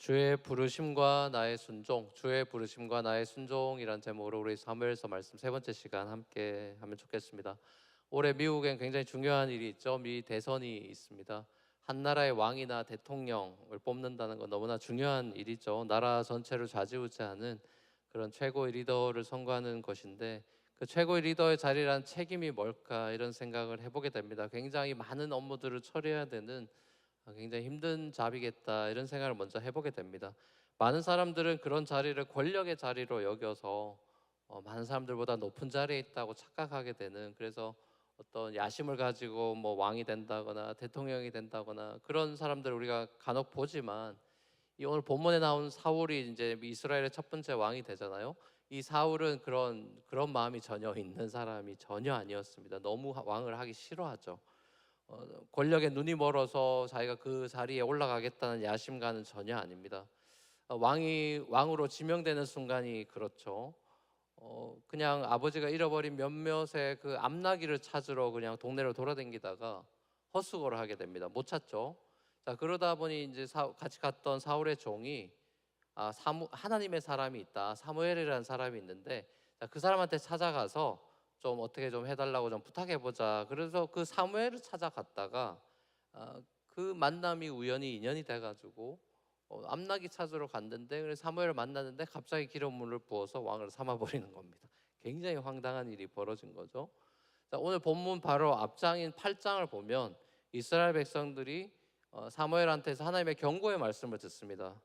주의 부르심과 나의 순종, 주의 부르심과 나의 순종이란 제목으로 우리 사무엘서 말씀 세 번째 시간 함께 하면 좋겠습니다. 올해 미국엔 굉장히 중요한 일이 있죠. 미 대선이 있습니다. 한 나라의 왕이나 대통령을 뽑는다는 건 너무나 중요한 일이죠. 나라 전체를 좌지우지하는 그런 최고의 리더를 선거하는 것인데, 그 최고의 리더의 자리란 책임이 뭘까 이런 생각을 해보게 됩니다. 굉장히 많은 업무들을 처리해야 되는 굉장히 힘든 잡이겠다 이런 생각을 먼저 해보게 됩니다. 많은 사람들은 그런 자리를 권력의 자리로 여겨서 많은 사람들보다 높은 자리에 있다고 착각하게 되는, 그래서 어떤 야심을 가지고 뭐 왕이 된다거나 대통령이 된다거나 그런 사람들을 우리가 간혹 보지만, 이 오늘 본문에 나온 사울이 이제 이스라엘의 첫 번째 왕이 되잖아요. 이 사울은 그런 마음이 전혀 있는 사람이 전혀 아니었습니다. 너무 왕을 하기 싫어하죠. 권력에 눈이 멀어서 자기가 그 자리에 올라가겠다는 야심과는 전혀 아닙니다. 왕이 왕으로 지명되는 순간이 그렇죠. 그냥 아버지가 잃어버린 몇몇의 그 암나귀를 찾으러 그냥 동네를 돌아다니다가 헛수고를 하게 됩니다. 못 찾죠. 자, 그러다 보니 이제 같이 갔던 사울의 종이 하나님의 사람이 있다, 사무엘이라는 사람이 있는데, 자, 그 사람한테 찾아가서 좀 어떻게 좀 해달라고 좀 부탁해보자. 그래서 그 사무엘을 찾아갔다가 그 만남이 우연히 인연이 돼가지고 암나귀 찾으러 갔는데, 그래서 사무엘을 만났는데 갑자기 기름물을 부어서 왕을 삼아버리는 겁니다. 굉장히 황당한 일이 벌어진 거죠. 자, 오늘 본문 바로 앞장인 8장을 보면 이스라엘 백성들이 사무엘한테서 하나님의 경고의 말씀을 듣습니다.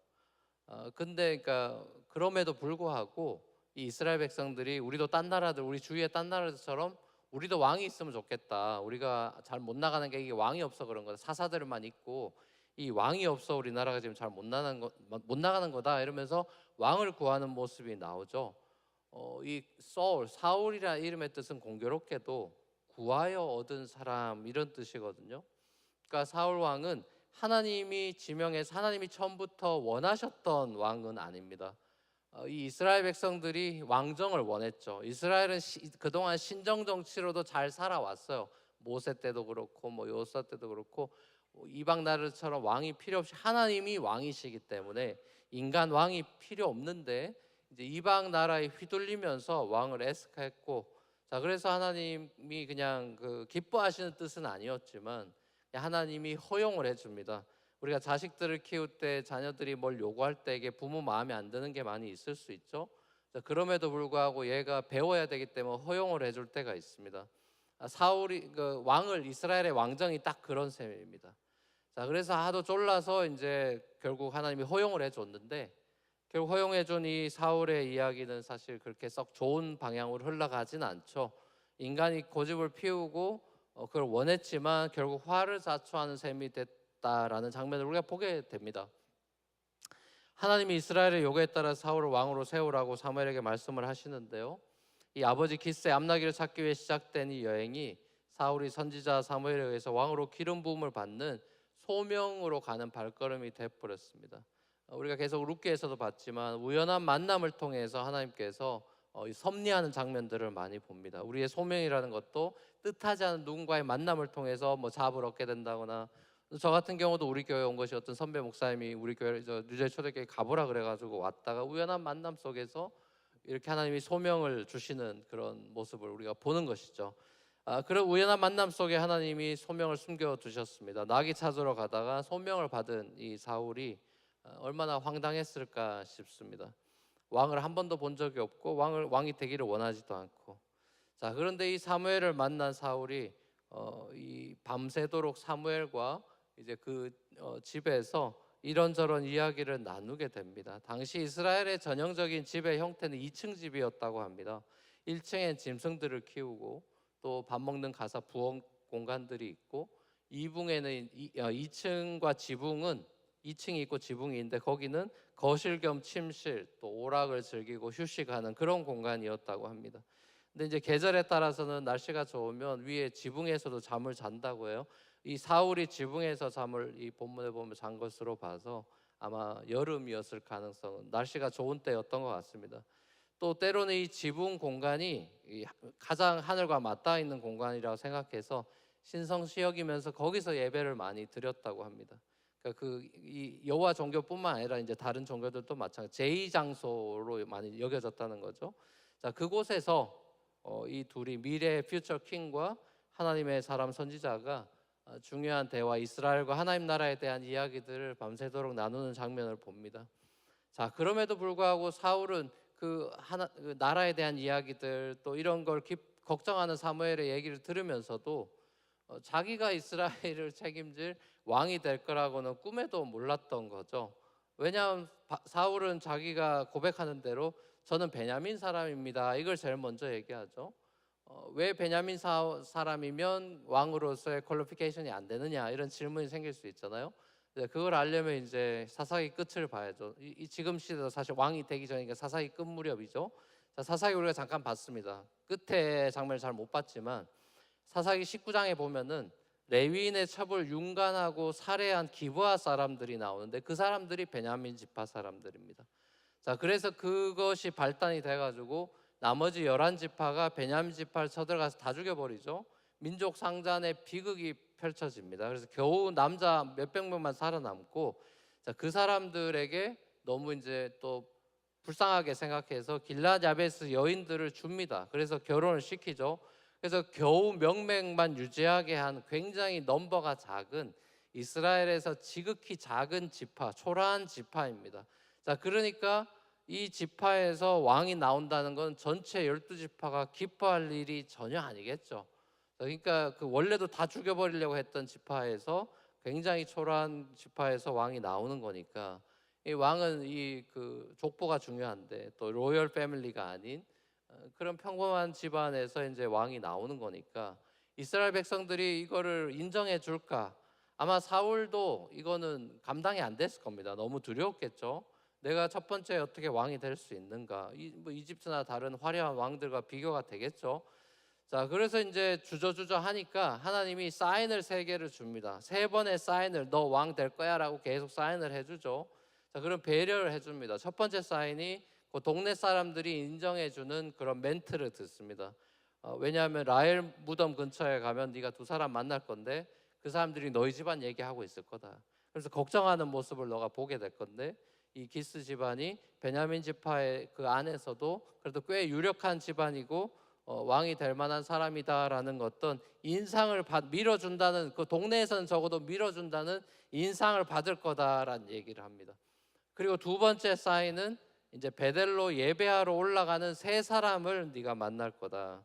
근데 그러니까 그럼에도 불구하고 이 이스라엘 백성들이 우리도 딴 나라들, 우리 주위의 딴 나라들처럼 우리도 왕이 있으면 좋겠다, 우리가 잘 못 나가는 게 이게 왕이 없어 그런 거다, 사사들만 있고 이 왕이 없어 우리나라가 지금 잘 못 나가는 거다 이러면서 왕을 구하는 모습이 나오죠. 이 사울이라는 이름의 뜻은 공교롭게도 구하여 얻은 사람 이런 뜻이거든요. 그러니까 사울 왕은 하나님이 지명해서 하나님이 처음부터 원하셨던 왕은 아닙니다. 이 이스라엘 백성들이 왕정을 원했죠. 이스라엘은 그동안 신정 정치로도 잘 살아왔어요. 모세 때도 그렇고 뭐 요사 때도 그렇고 이방 나라처럼 왕이 필요 없이 하나님이 왕이시기 때문에 인간 왕이 필요 없는데, 이제 이방 나라에 휘둘리면서 왕을 애스카했고, 자, 그래서 하나님이 그냥 그 기뻐하시는 뜻은 아니었지만 하나님이 허용을 해줍니다. 우리가 자식들을 키울 때 자녀들이 뭘 요구할 때 이게 부모 마음에 안 드는 게 많이 있을 수 있죠. 그럼에도 불구하고 얘가 배워야 되기 때문에 허용을 해줄 때가 있습니다. 사울이 그 왕을 이스라엘의 왕정이 딱 그런 셈입니다. 자, 그래서 하도 졸라서 이제 결국 하나님이 허용을 해줬는데, 결국 허용해준 이 사울의 이야기는 사실 그렇게 썩 좋은 방향으로 흘러가진 않죠. 인간이 고집을 피우고 그걸 원했지만 결국 화를 자초하는 셈이 됐다라는 장면을 우리가 보게 됩니다. 하나님이 이스라엘의 요구에 따라 사울을 왕으로 세우라고 사무엘에게 말씀을 하시는데요, 이 아버지 기스의 암나귀를 찾기 위해 시작된 이 여행이 사울이 선지자 사무엘에 의해서 왕으로 기름 부음을 받는 소명으로 가는 발걸음이 되어버렸습니다. 우리가 계속 룻기에서도 봤지만 우연한 만남을 통해서 하나님께서 섭리하는 장면들을 많이 봅니다. 우리의 소명이라는 것도 뜻하지 않은 누군가의 만남을 통해서 뭐 자업을 얻게 된다거나, 저 같은 경우도 우리 교회 온 것이 어떤 선배 목사님이 우리 교회 뉴저지 초대교회 가보라 그래가지고 왔다가 우연한 만남 속에서 이렇게 하나님이 소명을 주시는 그런 모습을 우리가 보는 것이죠. 그런 우연한 만남 속에 하나님이 소명을 숨겨두셨습니다. 나귀 찾으러 가다가 소명을 받은 이 사울이 얼마나 황당했을까 싶습니다. 왕을 한 번도 본 적이 없고 왕이 되기를 원하지도 않고. 자, 그런데 이 사무엘을 만난 사울이 이 밤새도록 사무엘과 이제 그 집에서 이런저런 이야기를 나누게 됩니다. 당시 이스라엘의 전형적인 집의 형태는 2층 집이었다고 합니다. 1층엔 짐승들을 키우고 또 밥 먹는 가사 부엌 공간들이 있고, 2층과 지붕은 2층이 있고 지붕이 있는데 거기는 거실 겸 침실, 또 오락을 즐기고 휴식하는 그런 공간이었다고 합니다. 근데 이제 계절에 따라서는 날씨가 좋으면 위에 지붕에서도 잠을 잔다고 해요. 이 사울이 지붕에서 잠을 이 본문에 보면 잔 것으로 봐서 아마 여름이었을 가능성은, 날씨가 좋은 때였던 것 같습니다. 또 때로는 이 지붕 공간이 가장 하늘과 맞닿아 있는 공간이라고 생각해서 신성시 여기면서 거기서 예배를 많이 드렸다고 합니다. 그러니까 이 여호와 종교뿐만 아니라 이제 다른 종교들도 마찬가지 제의 장소로 많이 여겨졌다는 거죠. 자, 그곳에서 이 둘이 미래의 퓨처 킹과 하나님의 사람 선지자가 중요한 대화, 이스라엘과 하나님 나라에 대한 이야기들을 밤새도록 나누는 장면을 봅니다. 자, 그럼에도 불구하고 사울은 그 나라에 대한 이야기들 또 이런 걸 걱정하는 사무엘의 얘기를 들으면서도 자기가 이스라엘을 책임질 왕이 될 거라고는 꿈에도 몰랐던 거죠. 왜냐하면 사울은 자기가 고백하는 대로 저는 베냐민 사람입니다. 이걸 제일 먼저 얘기하죠. 왜 베냐민 사람이면 왕으로서의 퀄리피케이션이 안 되느냐 이런 질문이 생길 수 있잖아요. 그걸 알려면 이제 사사기 끝을 봐야죠. 지금 시대도 사실 왕이 되기 전이니까 사사기 끝 무렵이죠. 자, 사사기 우리가 잠깐 봤습니다. 끝에 장면을 잘 못 봤지만 사사기 19장에 보면은 레위인의 첩을 융간하고 살해한 기브아 사람들이 나오는데 그 사람들이 베냐민 지파 사람들입니다. 자, 그래서 그것이 발단이 돼가지고 나머지 11지파가 베냐민 지파를 쳐들어가서 다 죽여버리죠. 민족 상잔의 비극이 펼쳐집니다. 그래서 겨우 남자 몇백 명만 살아남고, 자, 그 사람들에게 너무 이제 또 불쌍하게 생각해서 길앗 야베스 여인들을 줍니다. 그래서 결혼을 시키죠. 그래서 겨우 명맥만 유지하게 한 굉장히 넘버가 작은 이스라엘에서 지극히 작은 지파, 초라한 지파입니다. 자, 그러니까 이 지파에서 왕이 나온다는 건 전체 12지파가 기뻐할 일이 전혀 아니겠죠. 그러니까 그 원래도 다 죽여버리려고 했던 지파에서 굉장히 초라한 지파에서 왕이 나오는 거니까 이 왕은 이 그 족보가 중요한데 또 로열 패밀리가 아닌 그런 평범한 집안에서 이제 왕이 나오는 거니까 이스라엘 백성들이 이거를 인정해 줄까? 아마 사울도 이거는 감당이 안 됐을 겁니다. 너무 두려웠겠죠. 내가 첫 번째 어떻게 왕이 될 수 있는가? 뭐 이집트나 다른 화려한 왕들과 비교가 되겠죠. 자, 그래서 이제 주저주저 하니까 하나님이 사인을 3개를 줍니다. 3번의 사인을 너 왕 될 거야라고 계속 사인을 해주죠. 자, 그럼 배려를 해줍니다. 첫 번째 사인이 그 동네 사람들이 인정해주는 그런 멘트를 듣습니다. 왜냐하면 라헬 무덤 근처에 가면 네가 2사람 만날 건데 그 사람들이 너희 집안 얘기하고 있을 거다. 그래서 걱정하는 모습을 너가 보게 될 건데 이 기스 집안이 베냐민 지파의 그 안에서도 그래도 꽤 유력한 집안이고 왕이 될 만한 사람이다라는 어떤 인상을 밀어준다는, 그 동네에서는 적어도 밀어준다는 인상을 받을 거다라는 얘기를 합니다. 그리고 두 번째 사인은 이제 베델로 예배하러 올라가는 3사람을 네가 만날 거다.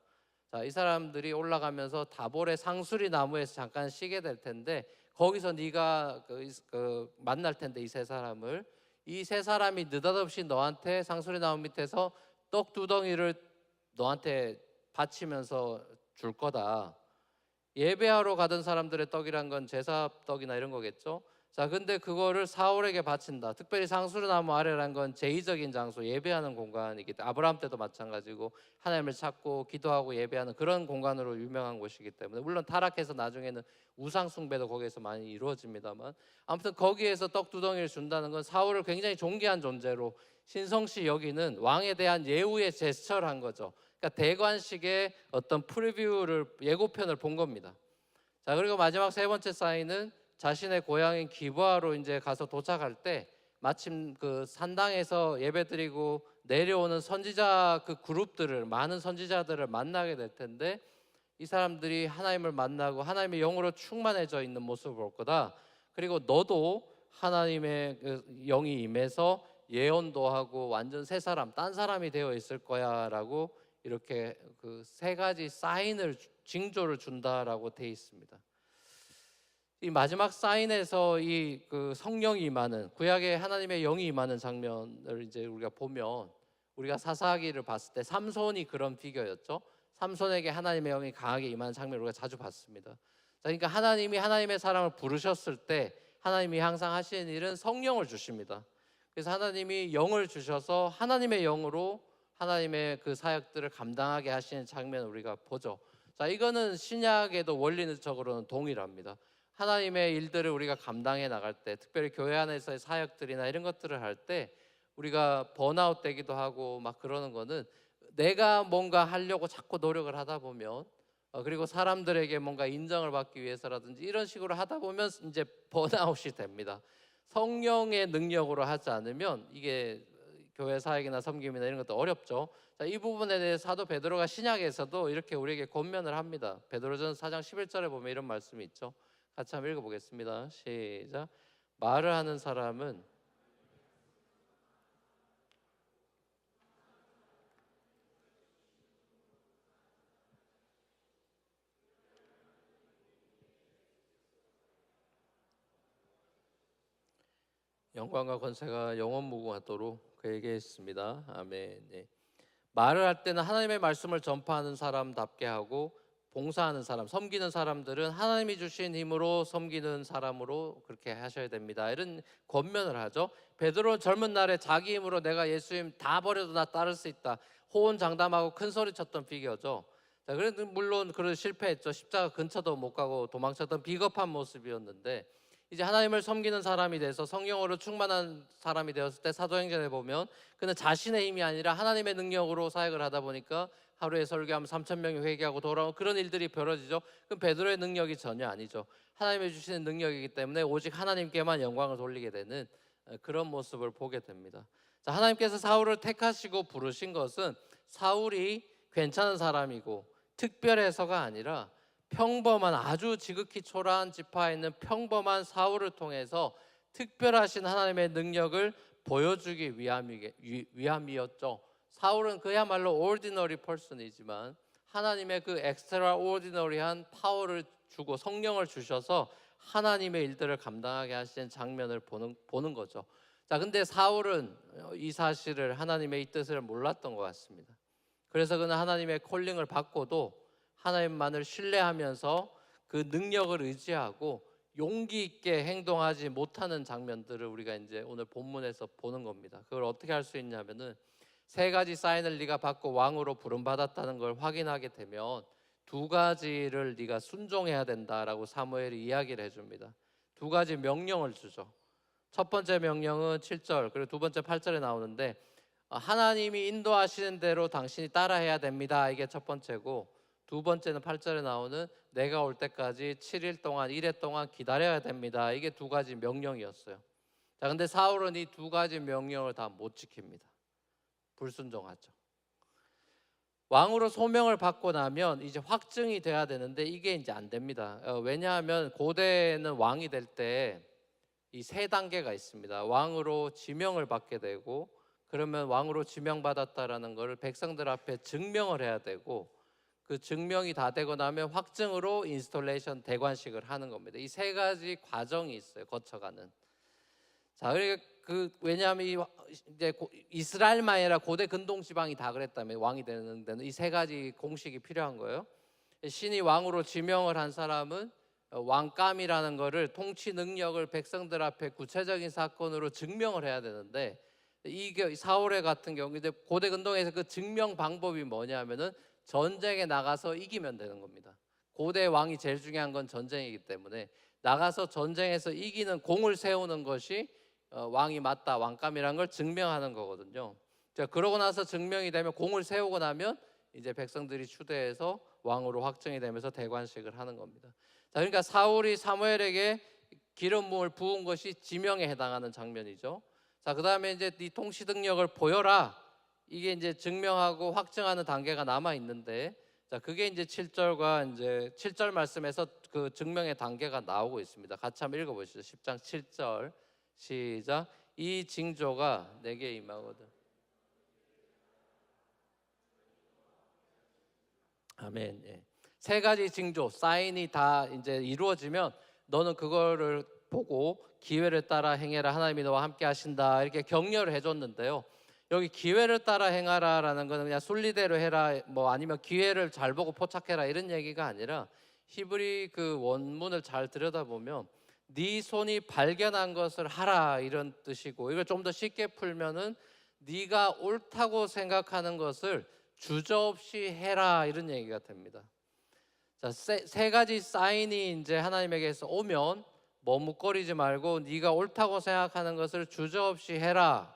자, 이 사람들이 올라가면서 다볼의 상수리 나무에서 잠깐 쉬게 될 텐데 거기서 네가 만날 텐데 이 3사람을, 이 3사람이 느닷없이 너한테 상수리 나무 밑에서 떡 2덩이를 너한테 바치면서 줄 거다. 예배하러 가던 사람들의 떡이란 건 제사 떡이나 이런 거겠죠. 자, 근데 그거를 사울에게 바친다. 특별히 상수리나무 아래란 건 제의적인 장소, 예배하는 공간이기 때문에 아브라함 때도 마찬가지고 하나님을 찾고 기도하고 예배하는 그런 공간으로 유명한 곳이기 때문에, 물론 타락해서 나중에는 우상 숭배도 거기에서 많이 이루어집니다만 아무튼 거기에서 떡 2덩이를 준다는 건 사울을 굉장히 존귀한 존재로 신성시 여기는 왕에 대한 예우의 제스처를 한 거죠. 그러니까 대관식의 어떤 프리뷰를, 예고편을 본 겁니다. 자, 그리고 마지막 3번째 사인은 자신의 고향인 기브아로 이제 가서 도착할 때 마침 그 산당에서 예배드리고 내려오는 선지자 그 그룹들을, 많은 선지자들을 만나게 될 텐데 이 사람들이 하나님을 만나고 하나님의 영으로 충만해져 있는 모습을 볼 거다. 그리고 너도 하나님의 그 영이 임해서 예언도 하고 완전 새 사람, 딴 사람이 되어 있을 거야라고 이렇게 그 3가지 사인을, 징조를 준다라고 돼 있습니다. 이 마지막 사인에서 이 그 성령이 임하는, 구약의 하나님의 영이 임하는 장면을 이제 우리가 보면, 우리가 사사기를 봤을 때 삼손이 그런 비교였죠. 삼손에게 하나님의 영이 강하게 임하는 장면을 우리가 자주 봤습니다. 자, 그러니까 하나님이 하나님의 사람을 부르셨을 때 하나님이 항상 하시는 일은 성령을 주십니다. 그래서 하나님이 영을 주셔서 하나님의 영으로 하나님의 그 사역들을 감당하게 하시는 장면을 우리가 보죠. 자, 이거는 신약에도 원리적으로는 동일합니다. 하나님의 일들을 우리가 감당해 나갈 때, 특별히 교회 안에서의 사역들이나 이런 것들을 할 때 우리가 번아웃 되기도 하고 막 그러는 거는 내가 뭔가 하려고 자꾸 노력을 하다 보면 그리고 사람들에게 뭔가 인정을 받기 위해서라든지 이런 식으로 하다 보면 이제 번아웃이 됩니다. 성령의 능력으로 하지 않으면 이게 교회 사역이나 섬김이나 이런 것도 어렵죠. 자, 이 부분에 대해 사도 베드로가 신약에서도 이렇게 우리에게 권면을 합니다. 베드로전 4장 11절에 보면 이런 말씀이 있죠. 같이 한번 읽어보겠습니다. 시작. 말을 하는 사람은 영광과 권세가 영원 무궁하도록 그에게 했습니다. 아멘. 네. 말을 할 때는 하나님의 말씀을 전파하는 사람답게 하고, 봉사하는 사람, 섬기는 사람들은 하나님이 주신 힘으로 섬기는 사람으로 그렇게 하셔야 됩니다. 이런 권면을 하죠. 베드로는 젊은 날에 자기 힘으로 내가 예수님 다 버려도 나 따를 수 있다, 호언장담하고 큰 소리 쳤던 피겨죠. 자, 그래도 물론 그런 실패했죠. 십자가 근처도 못 가고 도망쳤던 비겁한 모습이었는데, 이제 하나님을 섬기는 사람이 돼서 성령으로 충만한 사람이 되었을 때 사도행전에 보면 그는 자신의 힘이 아니라 하나님의 능력으로 사역을 하다 보니까 하루에 설교하면 3,000명이 회개하고 돌아오는 그런 일들이 벌어지죠. 그럼 베드로의 능력이 전혀 아니죠. 하나님이 주시는 능력이기 때문에 오직 하나님께만 영광을 돌리게 되는 그런 모습을 보게 됩니다. 자, 하나님께서 사울을 택하시고 부르신 것은 사울이 괜찮은 사람이고 특별해서가 아니라 평범한, 아주 지극히 초라한 지파에 있는 평범한 사울을 통해서 특별하신 하나님의 능력을 보여주기 위함이었죠. 사울은 그야말로 ordinary person이지만 하나님의 그 extraordinary한 파워를 주고 성령을 주셔서 하나님의 일들을 감당하게 하시는 장면을 보는 거죠. 자, 근데 사울은 이 사실을, 하나님의 이 뜻을 몰랐던 것 같습니다. 그래서 그는 하나님의 콜링을 받고도 하나님만을 신뢰하면서 그 능력을 의지하고 용기 있게 행동하지 못하는 장면들을 우리가 이제 오늘 본문에서 보는 겁니다. 그걸 어떻게 할 수 있냐면은, 세 가지 사인을 네가 받고 왕으로 부름받았다는 걸 확인하게 되면 두 가지를 네가 순종해야 된다라고 사무엘이 이야기를 해줍니다. 두 가지 명령을 주죠. 첫 번째 명령은 7절, 그리고 두 번째 8절에 나오는데, 하나님이 인도하시는 대로 당신이 따라해야 됩니다. 이게 첫 번째고, 두 번째는 8절에 나오는 내가 올 때까지 7일 동안, 1회 동안 기다려야 됩니다. 이게 두 가지 명령이었어요. 자, 근데 사울은 이 두 가지 명령을 다 못 지킵니다. 불순종하죠. 왕으로 소명을 받고 나면 이제 확증이 돼야 되는데 이게 이제 안 됩니다. 왜냐하면 고대에는 왕이 될 때 이 세 단계가 있습니다. 왕으로 지명을 받게 되고, 그러면 왕으로 지명받았다라는 것을 백성들 앞에 증명을 해야 되고, 그 증명이 다 되고 나면 확증으로 인스톨레이션, 대관식을 하는 겁니다. 이 세 가지 과정이 있어요, 거쳐가는. 자, 왜냐하면 이제 이스라엘만 아니라 고대 근동 지방이 다 그랬다면, 왕이 되는 데는 이 세 가지 공식이 필요한 거예요. 신이 왕으로 지명을 한 사람은 왕감이라는 거를, 통치 능력을 백성들 앞에 구체적인 사건으로 증명을 해야 되는데, 이게 사울의 같은 경우 이제 고대 근동에서 그 증명 방법이 뭐냐면은 전쟁에 나가서 이기면 되는 겁니다. 고대 왕이 제일 중요한 건 전쟁이기 때문에 나가서 전쟁에서 이기는, 공을 세우는 것이 왕이 맞다, 왕감이라는 걸 증명하는 거거든요. 자, 그러고 나서 증명이 되면, 공을 세우고 나면 이제 백성들이 추대해서 왕으로 확정이 되면서 대관식을 하는 겁니다. 자, 그러니까 사울이 사무엘에게 기름 부음을 부은 것이 지명에 해당하는 장면이죠. 자, 그다음에 이제 네 통치 능력을 보여라. 이게 이제 증명하고 확증하는 단계가 남아 있는데, 자, 그게 이제 7절과 이제 7절 말씀에서 그 증명의 단계가 나오고 있습니다. 같이 한번 읽어 보시죠. 10장 7절. 시작. 이 징조가 내게 임하거든. 아멘. 예. 세 가지 징조, 사인이 다 이제 이루어지면 너는 그거를 보고 기회를 따라 행해라, 하나님이 너와 함께 하신다, 이렇게 격려를 해줬는데요. 여기 기회를 따라 행하라라는 거는 그냥 순리대로 해라, 뭐 아니면 기회를 잘 보고 포착해라, 이런 얘기가 아니라, 히브리 그 원문을 잘 들여다보면 네 손이 발견한 것을 하라, 이런 뜻이고, 이걸 좀 더 쉽게 풀면은 네가 옳다고 생각하는 것을 주저없이 해라, 이런 얘기가 됩니다. 자, 세 가지 사인이 이제 하나님에게서 오면 머뭇거리지 말고 네가 옳다고 생각하는 것을 주저없이 해라.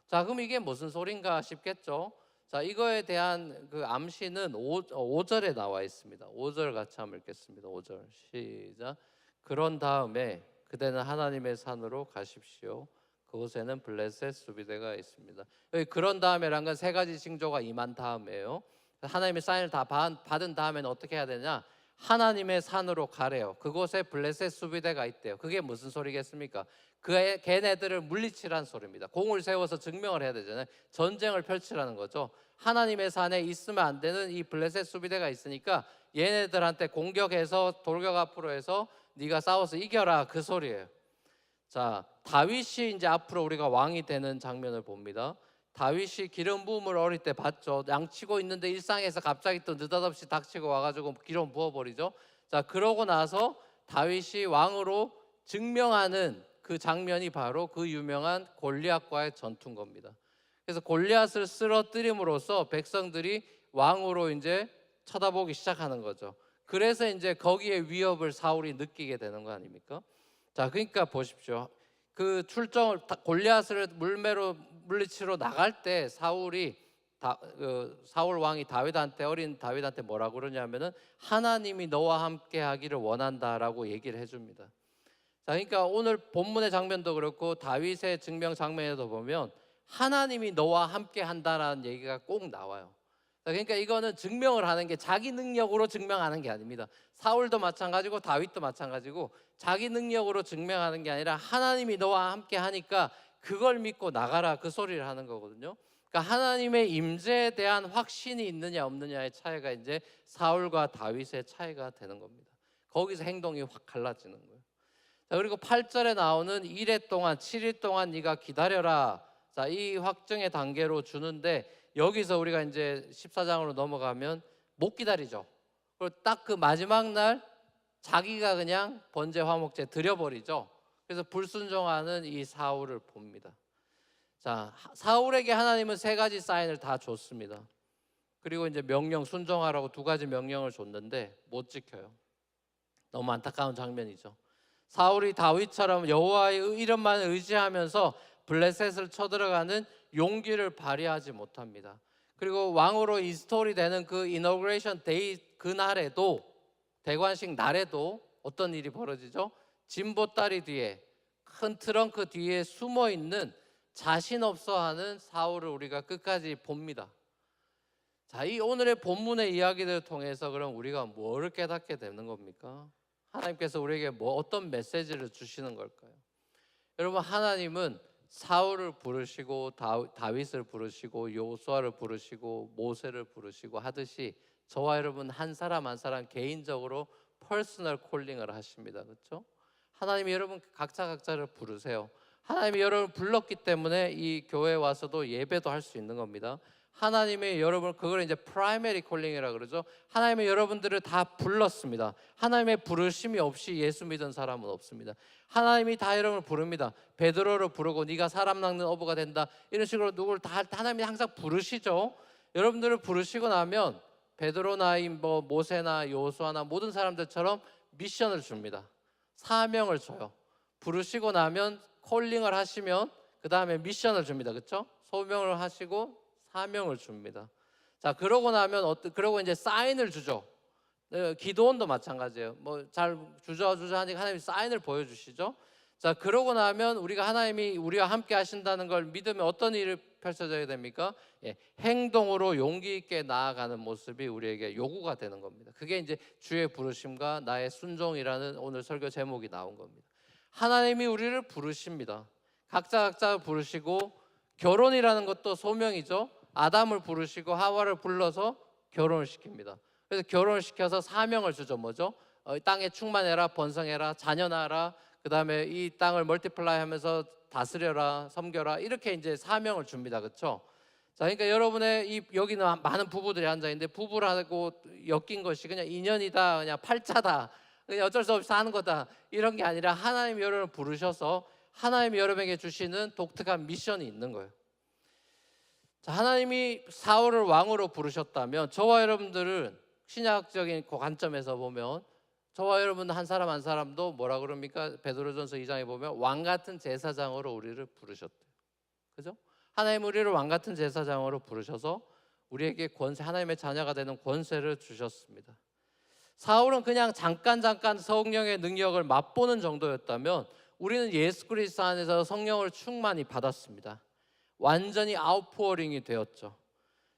자, 그럼 이게 무슨 소린가 싶겠죠. 자, 이거에 대한 그 암시는 5절에 나와 있습니다. 5절 같이 한번 읽겠습니다. 5절 시작. 그런 다음에 그대는 하나님의 산으로 가십시오. 그곳에는 블레셋 수비대가 있습니다. 여기 그런 다음에란 건 세 가지 징조가 임한 다음이에요. 하나님의 사인을 다 받은 다음에는 어떻게 해야 되냐? 하나님의 산으로 가래요. 그곳에 블레셋 수비대가 있대요. 그게 무슨 소리겠습니까? 걔네들을 물리치라는 소리입니다. 공을 세워서 증명을 해야 되잖아요. 전쟁을 펼치라는 거죠. 하나님의 산에 있으면 안 되는 이 블레셋 수비대가 있으니까 얘네들한테 공격해서 돌격 앞으로 해서 네가 싸워서 이겨라, 그 소리예요. 자, 다윗이 이제 앞으로 우리가 왕이 되는 장면을 봅니다. 다윗이 기름 부음을 어릴 때 봤죠. 양치고 있는데 일상에서 갑자기 또 느닷없이 닥치고 와가지고 기름 부어버리죠. 자, 그러고 나서 다윗이 왕으로 증명하는 그 장면이 바로 그 유명한 골리앗과의 전투인 겁니다. 그래서 골리앗을 쓰러뜨림으로써 백성들이 왕으로 이제 쳐다보기 시작하는 거죠. 그래서 이제 거기에 위협을 사울이 느끼게 되는 거 아닙니까? 자, 그러니까 보십시오. 그 출정을 골리앗을 물매로 물리치러 나갈 때 사울 왕이 다윗한테, 어린 다윗한테 뭐라고 그러냐면은 하나님이 너와 함께 하기를 원한다라고 얘기를 해줍니다. 자, 그러니까 오늘 본문의 장면도 그렇고 다윗의 증명 장면에도 보면 하나님이 너와 함께 한다라는 얘기가 꼭 나와요. 그러니까 이거는 증명을 하는 게 자기 능력으로 증명하는 게 아닙니다. 사울도 마찬가지고 다윗도 마찬가지고 자기 능력으로 증명하는 게 아니라 하나님이 너와 함께 하니까 그걸 믿고 나가라, 그 소리를 하는 거거든요. 그러니까 하나님의 임재에 대한 확신이 있느냐 없느냐의 차이가 이제 사울과 다윗의 차이가 되는 겁니다. 거기서 행동이 확 갈라지는 거예요. 자, 그리고 8절에 나오는 1회 동안 7일 동안 네가 기다려라. 자, 이 확증의 단계로 주는데 여기서 우리가 이제 14장으로 넘어가면 못 기다리죠. 그리고 딱 그 마지막 날 자기가 그냥 번제 화목제 드려버리죠. 그래서 불순종하는 이 사울을 봅니다. 자, 사울에게 하나님은 세 가지 사인을 다 줬습니다. 그리고 이제 명령 순종하라고 두 가지 명령을 줬는데 못 지켜요. 너무 안타까운 장면이죠. 사울이 다윗처럼 여호와의 이름만 의지하면서 블레셋을 쳐들어가는 용기를 발휘하지 못합니다. 그리고 왕으로 인스톨이 되는 그 이너그레이션 데이 그날에도, 대관식 날에도 어떤 일이 벌어지죠? 진보다리 뒤에, 큰 트렁크 뒤에 숨어 있는 자신 없어하는 사울을 우리가 끝까지 봅니다. 자, 이 오늘의 본문의 이야기들을 통해서 그럼 우리가 뭐를 깨닫게 되는 겁니까? 하나님께서 우리에게 어떤 메시지를 주시는 걸까요? 여러분, 하나님은 사울을 부르시고 다윗을 부르시고 여호수아를 부르시고 모세를 부르시고 하듯이 저와 여러분 한 사람 한 사람 개인적으로 퍼스널 콜링을 하십니다. 그렇죠? 하나님이 여러분 각자를 부르세요. 하나님이 여러분을 불렀기 때문에 이 교회에 와서도 예배도 할 수 있는 겁니다. 하나님의 여러분, 그걸 이제 프라이머리 콜링이라 그러죠. 하나님의 여러분들을 다 불렀습니다. 하나님의 부르심이 없이 예수 믿은 사람은 없습니다. 하나님이 다 여러분을 부릅니다. 베드로를 부르고 네가 사람 낚는 어부가 된다, 이런 식으로 누구를 다 하나님이 항상 부르시죠. 여러분들을 부르시고 나면 베드로나 모세나 여호수아나 모든 사람들처럼 미션을 줍니다. 사명을 줘요. 부르시고 나면 콜링을 하시면 그 다음에 미션을 줍니다. 그렇죠? 소명을 하시고 사명을 줍니다. 자, 그러고 나면 그러고 이제 사인을 주죠. 기도원도 마찬가지예요. 뭐 잘 주저하니까 하나님이 사인을 보여주시죠. 자, 그러고 나면 하나님이 우리와 함께 하신다는 걸 믿으면 어떤 일이 펼쳐져야 됩니까? 행동으로 용기 있게 나아가는 모습이 우리에게 요구가 되는 겁니다. 그게 이제 주의 부르심과 나의 순종이라는 오늘 설교 제목이 나온 겁니다. 하나님이 우리를 부르십니다. 각자 부르시고, 결혼이라는 것도 소명이죠. 아담을 부르시고 하와를 불러서 결혼을 시킵니다. 그래서 결혼을 시켜서 사명을 주죠. 뭐죠? 땅에 충만해라, 번성해라, 자녀 낳아라, 그 다음에 이 땅을 멀티플라이 하면서 다스려라, 섬겨라, 이렇게 이제 사명을 줍니다. 그렇죠? 자, 그러니까 여러분의 여기는 많은 부부들이 앉아 있는데 부부라고 엮인 것이 그냥 인연이다, 그냥 팔자다, 그냥 어쩔 수 없이 사는 거다, 이런 게 아니라 하나님이 여러분을 부르셔서 하나님이 여러분에게 주시는 독특한 미션이 있는 거예요. 자, 하나님이 사울을 왕으로 부르셨다면 저와 여러분들은 신약적인 관점에서 보면 저와 여러분 한 사람 한 사람도 뭐라 그럽니까? 베드로전서 2장에 보면 왕 같은 제사장으로 우리를 부르셨대요. 그죠? 하나님 우리를 왕 같은 제사장으로 부르셔서 우리에게 권세, 하나님의 자녀가 되는 권세를 주셨습니다. 사울은 그냥 잠깐 성령의 능력을 맛보는 정도였다면 우리는 예수 그리스도 안에서 성령을 충만히 받았습니다. 완전히 아웃포어링이 되었죠.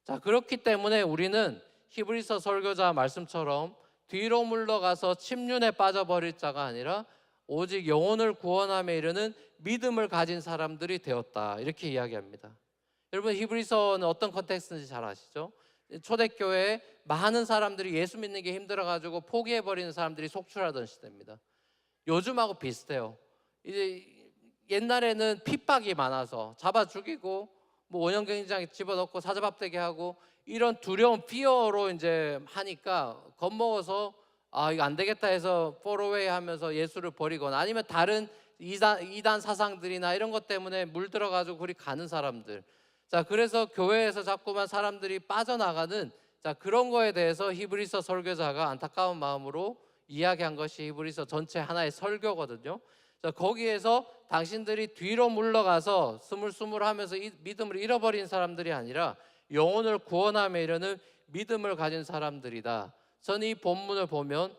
자, 그렇기 때문에 우리는 히브리서 설교자 말씀처럼 뒤로 물러가서 침륜에 빠져버릴 자가 아니라 오직 영혼을 구원함에 이르는 믿음을 가진 사람들이 되었다, 이렇게 이야기합니다. 여러분, 히브리서는 어떤 컨텍스트인지 잘 아시죠? 초대교회에 많은 사람들이 예수 믿는 게 힘들어가지고 포기해버리는 사람들이 속출하던 시대입니다. 요즘하고 비슷해요. 이제 옛날에는 핍박이 많아서 잡아 죽이고 뭐 원형경기장에 집어넣고 사자밥되게 하고 이런 두려운 피어로 이제 하니까 겁먹어서 아, 이거 안 되겠다 해서 포로웨이 하면서 예수를 버리거나 아니면 다른 이단 사상들이나 이런 것 때문에 물들어가지고 그리 가는 사람들. 자, 그래서 교회에서 자꾸만 사람들이 빠져나가는, 자, 그런 거에 대해서 히브리서 설교자가 안타까운 마음으로 이야기한 것이 히브리서 전체 하나의 설교거든요. 자, 거기에서 당신들이 뒤로 물러가서 스물스물하면서 믿음을 잃어버린 사람들이 아니라 영혼을 구원함에 이르는 믿음을 가진 사람들이다. 저는 이 본문을 보면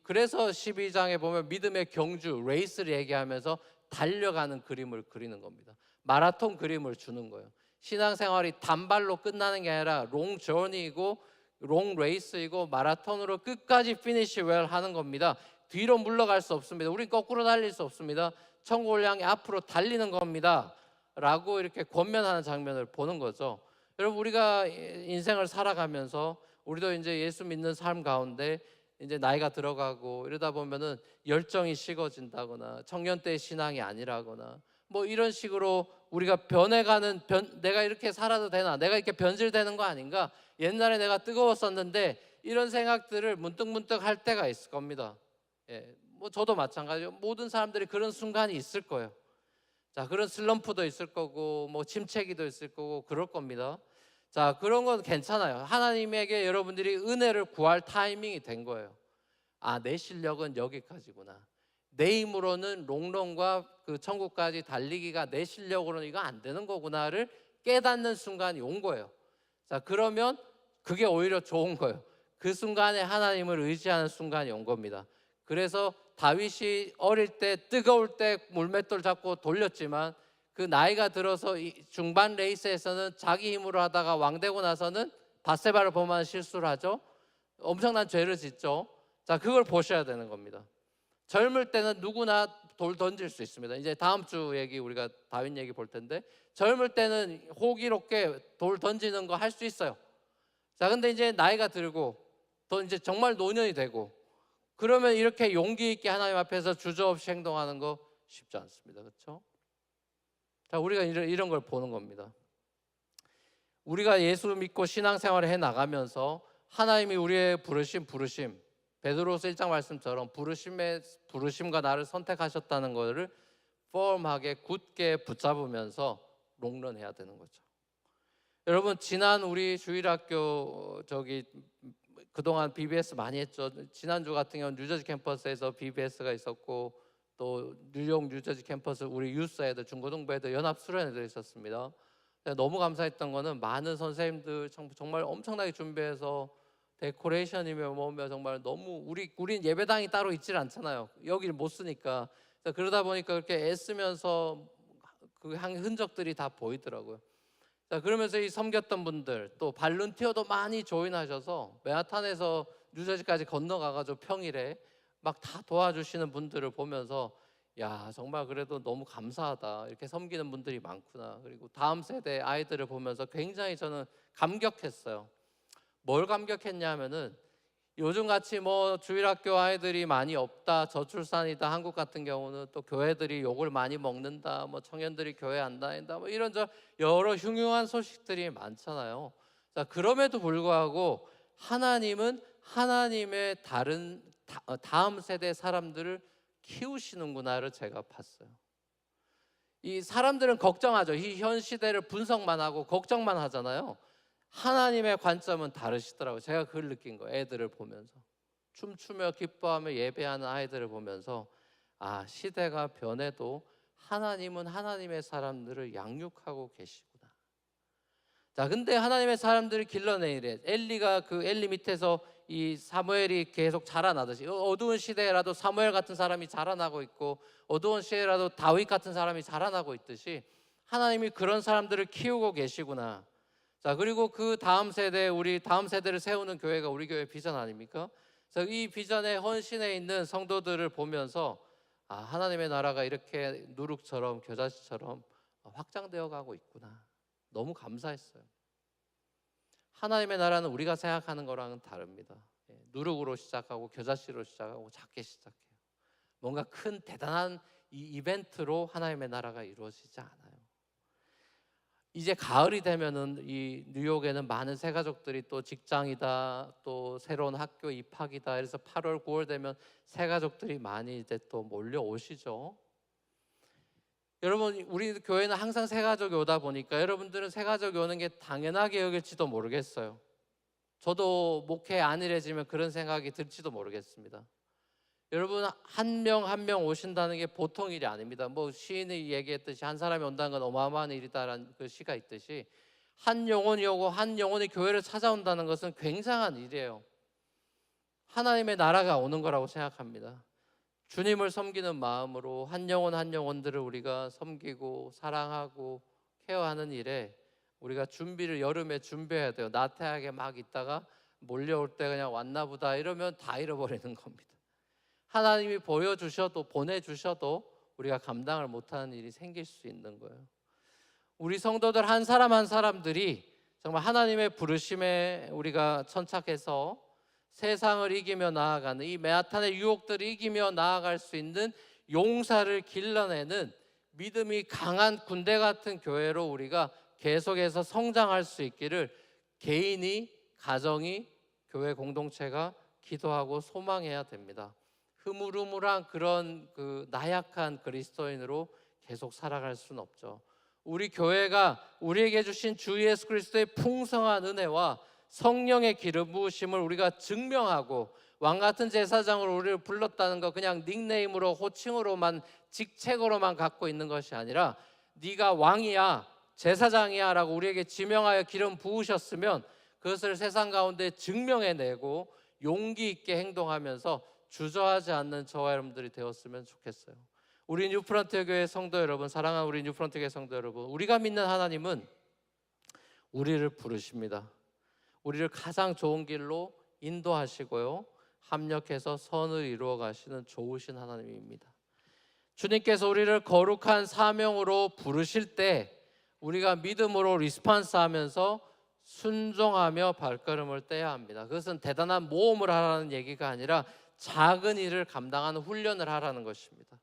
그래서 12장에 보면 믿음의 경주, 레이스를 얘기하면서 달려가는 그림을 그리는 겁니다. 마라톤 그림을 주는 거예요. 신앙생활이 단발로 끝나는 게 아니라 롱 저니이고 롱 레이스이고 마라톤으로 끝까지 피니시 웰 하는 겁니다. 뒤로 물러갈 수 없습니다. 우린 거꾸로 달릴 수 없습니다. 천국을 향해 앞으로 달리는 겁니다 라고 이렇게 권면하는 장면을 보는 거죠. 여러분, 우리가 인생을 살아가면서 우리도 이제 예수 믿는 삶 가운데 이제 나이가 들어가고 이러다 보면은 열정이 식어진다거나 청년 때의 신앙이 아니라거나 뭐 이런 식으로 우리가 변해가는, 내가 이렇게 살아도 되나, 내가 이렇게 변질되는 거 아닌가, 옛날에 내가 뜨거웠었는데 이런 생각들을 문득문득 할 때가 있을 겁니다. 예, 뭐 저도 마찬가지고 모든 사람들이 그런 순간이 있을 거예요. 자, 그런 슬럼프도 있을 거고 뭐 침체기도 있을 거고 그럴 겁니다. 자, 그런 건 괜찮아요. 하나님에게 여러분들이 은혜를 구할 타이밍이 된 거예요. 아, 내 실력은 여기까지구나. 내 힘으로는 롱런과 그 천국까지 달리기가 내 실력으로는 이거 안 되는 거구나를 깨닫는 순간이 온 거예요. 자, 그러면 그게 오히려 좋은 거예요. 그 순간에 하나님을 의지하는 순간이 온 겁니다. 그래서 다윗이 어릴 때 뜨거울 때 물맷돌 잡고 돌렸지만 그 나이가 들어서 중반 레이스에서는 자기 힘으로 하다가 왕 되고 나서는 밧세바를 보면 실수를 하죠. 엄청난 죄를 짓죠. 자, 그걸 보셔야 되는 겁니다. 젊을 때는 누구나 돌 던질 수 있습니다. 이제 다음 주 얘기, 우리가 다윗 얘기 볼 텐데, 젊을 때는 호기롭게 돌 던지는 거 할 수 있어요. 자, 근데 이제 나이가 들고 또 이제 정말 노년이 되고 그러면 이렇게 용기 있게 하나님 앞에서 주저없이 행동하는 거 쉽지 않습니다. 그렇죠? 자, 우리가 이런 걸 보는 겁니다. 우리가 예수 믿고 신앙생활을 해 나가면서 하나님이 우리의 부르심, 베드로서 1장 말씀처럼 부르심과 나를 선택하셨다는 것을 펌하게 굳게 붙잡으면서 롱런해야 되는 거죠. 여러분, 지난 우리 주일학교 그동안 BBS 많이 했죠. 지난주 같은 경우는 뉴저지 캠퍼스에서 BBS가 있었고 또 뉴욕 뉴저지 캠퍼스 우리 유스 애들, 중고등부 애들 연합 수련 애들 있었습니다. 너무 감사했던 거는 많은 선생님들 정말 엄청나게 준비해서 데코레이션이며 뭐며 정말 너무 우린 예배당이 따로 있질 않잖아요. 여기를 못 쓰니까. 그러다 보니까 그렇게 애쓰면서 그 흔적들이 다 보이더라고요. 자, 그러면서 이 섬겼던 분들 또 발룬티어도 많이 조인하셔서 맨하탄에서 뉴저지까지 건너가가지고 평일에 막 다 도와주시는 분들을 보면서 야, 정말 그래도 너무 감사하다. 이렇게 섬기는 분들이 많구나. 그리고 다음 세대 아이들을 보면서 굉장히 저는 감격했어요. 뭘 감격했냐면은 요즘같이 뭐 주일학교 아이들이 많이 없다, 저출산이다, 한국 같은 경우는 또 교회들이 욕을 많이 먹는다, 뭐 청년들이 교회 안 다닌다, 뭐 이런 여러 흉흉한 소식들이 많잖아요. 자, 그럼에도 불구하고 하나님은 하나님의 다음 세대 사람들을 키우시는구나를 제가 봤어요. 이 사람들은 걱정하죠. 이 현 시대를 분석만 하고 걱정만 하잖아요. 하나님의 관점은 다르시더라고요. 제가 그걸 느낀 거예요. 애들을 보면서 춤추며 기뻐하며 예배하는 아이들을 보면서 아, 시대가 변해도 하나님은 하나님의 사람들을 양육하고 계시구나. 자, 근데 하나님의 사람들을 길러내이래. 엘리가 그 엘리 밑에서 이 사무엘이 계속 자라나듯이 어두운 시대라도 사무엘 같은 사람이 자라나고 있고 어두운 시대라도 다윗 같은 사람이 자라나고 있듯이 하나님이 그런 사람들을 키우고 계시구나. 자, 그리고 그 다음 세대, 우리 다음 세대를 세우는 교회가 우리 교회 비전 아닙니까? 그래서 이 비전에 헌신해 있는 성도들을 보면서 아, 하나님의 나라가 이렇게 누룩처럼 겨자씨처럼 확장되어 가고 있구나. 너무 감사했어요. 하나님의 나라는 우리가 생각하는 거랑은 다릅니다. 누룩으로 시작하고 겨자씨로 시작하고 작게 시작해요. 뭔가 큰 대단한 이 이벤트로 하나님의 나라가 이루어지지 않아요. 이제 가을이 되면은 이 뉴욕에는 많은 새가족들이 또 직장이다, 또 새로운 학교 입학이다. 그래서 8월, 9월 되면 새가족들이 많이 이제 또 몰려오시죠. 여러분, 우리 교회는 항상 새가족이 오다 보니까 여러분들은 새가족이 오는 게 당연하게 여길지도 모르겠어요. 저도 목회 안일해지면 그런 생각이 들지도 모르겠습니다. 여러분, 한 명 한 명 오신다는 게 보통 일이 아닙니다. 뭐 시인이 얘기했듯이 한 사람이 온다는 건 어마어마한 일이다라는 그 시가 있듯이 한 영혼이 오고 한 영혼이 교회를 찾아온다는 것은 굉장한 일이에요. 하나님의 나라가 오는 거라고 생각합니다. 주님을 섬기는 마음으로 한 영혼 한 영혼들을 우리가 섬기고 사랑하고 케어하는 일에 우리가 준비를 여름에 준비해야 돼요. 나태하게 막 있다가 몰려올 때 그냥 왔나 보다 이러면 다 잃어버리는 겁니다. 하나님이 보여주셔도 보내주셔도 우리가 감당을 못하는 일이 생길 수 있는 거예요. 우리 성도들 한 사람 한 사람들이 정말 하나님의 부르심에 우리가 천착해서 세상을 이기며 나아가는 이 메아탄의 유혹들을 이기며 나아갈 수 있는 용사를 길러내는 믿음이 강한 군대 같은 교회로 우리가 계속해서 성장할 수 있기를 개인이, 가정이, 교회 공동체가 기도하고 소망해야 됩니다. 흐물흐물한 그런 그 나약한 그리스도인으로 계속 살아갈 수는 없죠. 우리 교회가 우리에게 주신 주 예수 그리스도의 풍성한 은혜와 성령의 기름 부으심을 우리가 증명하고 왕 같은 제사장으로 우리를 불렀다는 거 그냥 닉네임으로 호칭으로만 직책으로만 갖고 있는 것이 아니라 네가 왕이야 제사장이야 라고 우리에게 지명하여 기름 부으셨으면 그것을 세상 가운데 증명해내고 용기 있게 행동하면서 주저하지 않는 저와 여러분들이 되었으면 좋겠어요. 우리 뉴프런트 교회 성도 여러분, 사랑하는 우리 뉴프런트 교회 성도 여러분, 우리가 믿는 하나님은 우리를 부르십니다. 우리를 가장 좋은 길로 인도하시고요, 합력해서 선을 이루어 가시는 좋으신 하나님입니다. 주님께서 우리를 거룩한 사명으로 부르실 때 우리가 믿음으로 리스폰스하면서 순종하며 발걸음을 떼야 합니다. 그것은 대단한 모험을 하라는 얘기가 아니라 작은 일을 감당하는 훈련을 하라는 것입니다.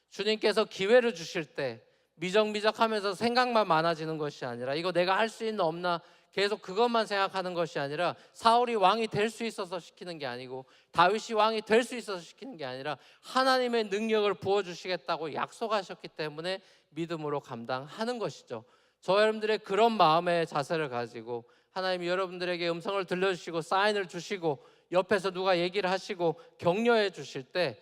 주님께서 기회를 주실 때 미적미적하면서 생각만 많아지는 것이 아니라 이거 내가 할 수 있나 없나 계속 그것만 생각하는 것이 아니라 사울이 왕이 될 수 있어서 시키는 게 아니고 다윗이 왕이 될 수 있어서 시키는 게 아니라 하나님의 능력을 부어주시겠다고 약속하셨기 때문에 믿음으로 감당하는 것이죠. 저 여러분들의 그런 마음의 자세를 가지고 하나님이 여러분들에게 음성을 들려주시고 사인을 주시고 옆에서 누가 얘기를 하시고 격려해 주실 때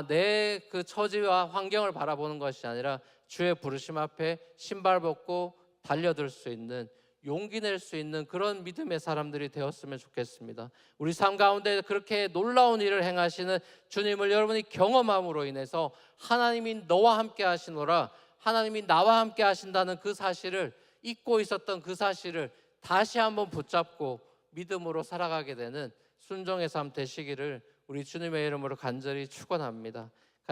내 그 처지와 환경을 바라보는 것이 아니라 주의 부르심 앞에 신발 벗고 달려들 수 있는 용기 낼 수 있는 그런 믿음의 사람들이 되었으면 좋겠습니다. 우리 삶 가운데 그렇게 놀라운 일을 행하시는 주님을 여러분이 경험함으로 인해서 하나님이 너와 함께 하시노라, 하나님이 나와 함께 하신다는 그 사실을 잊고 있었던 그 사실을 다시 한번 붙잡고 믿음으로 살아가게 되는 순종의 삶 되시기를 우리 주님의 이름으로 간절히 축원합니다.